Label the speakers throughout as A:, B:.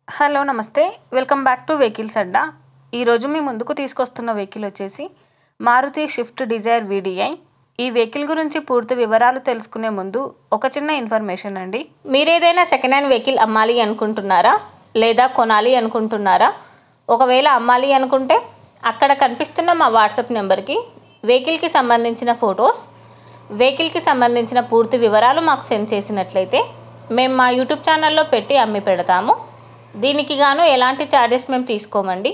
A: Hello నమస్తే welcome back to vehicles అడ్డా. ఈరోజు మీ ముందుకు తీసుకొస్తున్న వెహికల్ వచ్చేసి మారుతి స్విఫ్ట్ డిజైర్ వీడిఐ. ఈ వెహికల్ గురించి పూర్తి వివరాలు తెలుసుకునే ముందు ఒక చిన్న ఇన్ఫర్మేషన్ అండి. మీరు ఏదైనా సెకండ్ హ్యాండ్ వెహికల్ అమ్మాలి అనుకుంటున్నారా లేదా కొనాలి అనుకుంటున్నారా? ఒకవేళ అమ్మాలి అనుకుంటే అక్కడ కనిపిస్తున్న మా వాట్సాప్ నెంబర్కి వెహికల్కి సంబంధించిన ఫొటోస్, వెహికల్కి సంబంధించిన పూర్తి వివరాలు మాకు సెండ్ చేసినట్లయితే మేము మా యూట్యూబ్ ఛానల్లో పెట్టి అమ్మి పెడతాము. దీనికి గాను ఎలాంటి ఛార్జెస్ మేము తీసుకోమండి.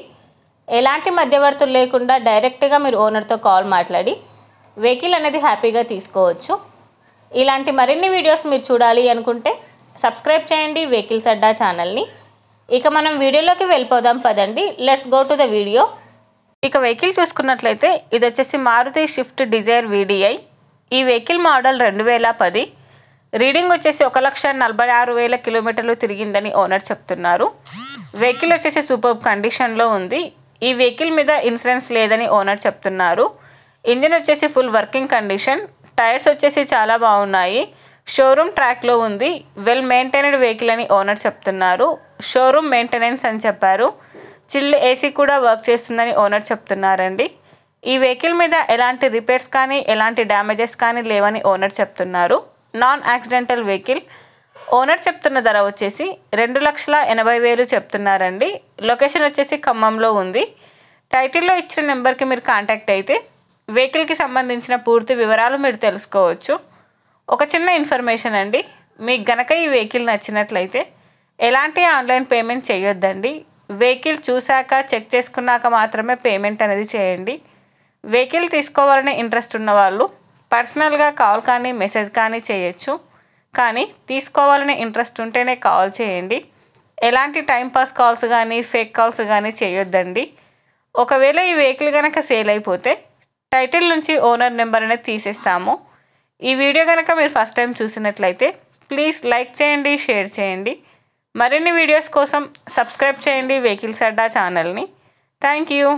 A: ఎలాంటి మధ్యవర్తులు లేకుండా డైరెక్ట్గా మీరు ఓనర్తో కాల్ మాట్లాడి వెహికల్ అనేది హ్యాపీగా తీసుకోవచ్చు. ఇలాంటి మరిన్ని వీడియోస్ మీరు చూడాలి అనుకుంటే సబ్స్క్రైబ్ చేయండి వెహికల్స్ అడ్డా ఛానల్ని. ఇక మనం వీడియోలోకి వెళ్ళిపోదాం పదండి. Let's go to the video. ఇక వెహికల్ చూసుకున్నట్లయితే ఇది వచ్చేసి మారుతి స్విఫ్ట్ డిజైర్ వీడిఐ. ఈ వెహికల్ మోడల్ 2010. రీడింగ్ వచ్చేసి 1,46,000 కిలోమీటర్లు తిరిగిందని ఓనర్ చెప్తున్నారు. వెహికల్ వచ్చేసి సూపర్ కండిషన్లో ఉంది. ఈ వెహికల్ మీద ఇన్సూరెన్స్ లేదని ఓనర్ చెప్తున్నారు. ఇంజిన్ వచ్చేసి ఫుల్ వర్కింగ్ కండిషన్. టైర్స్ వచ్చేసి చాలా బాగున్నాయి. షోరూమ్ ట్రాక్లో ఉంది. వెల్ మెయింటైన్డ్ వెహికల్ అని ఓనర్ చెప్తున్నారు. షోరూమ్ మెయింటెనెన్స్ అని చెప్పారు. చిల్డ్ ఏసీ కూడా వర్క్ చేస్తుందని ఓనర్ చెప్తున్నారండి. ఈ వెహికల్ మీద ఎలాంటి రిపేర్స్ కానీ ఎలాంటి డ్యామేజెస్ కానీ లేవని ఓనర్ చెప్తున్నారు. Non accidental vehicle. ఓనర్ చెప్తున్న ధర వచ్చేసి 2,80,000 చెప్తున్నారండి. లొకేషన్ వచ్చేసి ఖమ్మంలో ఉంది. టైటిల్లో ఇచ్చిన నెంబర్కి మీరు కాంటాక్ట్ అయితే వెహికల్కి సంబంధించిన పూర్తి వివరాలు మీరు తెలుసుకోవచ్చు. ఒక చిన్న ఇన్ఫర్మేషన్ అండి, మీకు గనక ఈ వెహికల్ నచ్చినట్లయితే ఎలాంటి ఆన్లైన్ పేమెంట్ చేయొద్దండి. వెహికల్ చూశాక చెక్ చేసుకున్నాక మాత్రమే పేమెంట్ అనేది చేయండి. వెహికల్ తీసుకోవాలనే ఇంట్రెస్ట్ ఉన్నవాళ్ళు పర్సనల్గా కాల్ కానీ మెసేజ్ కానీ చేయొచ్చు. కానీ తీసుకోవాలనే ఇంట్రెస్ట్ ఉంటేనే కాల్ చేయండి. ఎలాంటి టైంపాస్ కాల్స్ కానీ ఫేక్ కాల్స్ కానీ చేయొద్దండి. ఒకవేళ ఈ వెహికల్ కనుక సేల్ అయిపోతే టైటిల్ నుంచి ఓనర్ నెంబర్ అనేది తీసేస్తాము. ఈ వీడియో కనుక మీరు ఫస్ట్ టైం చూసినట్లయితే ప్లీజ్ లైక్ చేయండి, షేర్ చేయండి. మరిన్ని వీడియోస్ కోసం సబ్స్క్రైబ్ చేయండి వెహికల్స్ అడ్డా ఛానల్ని. Thank you.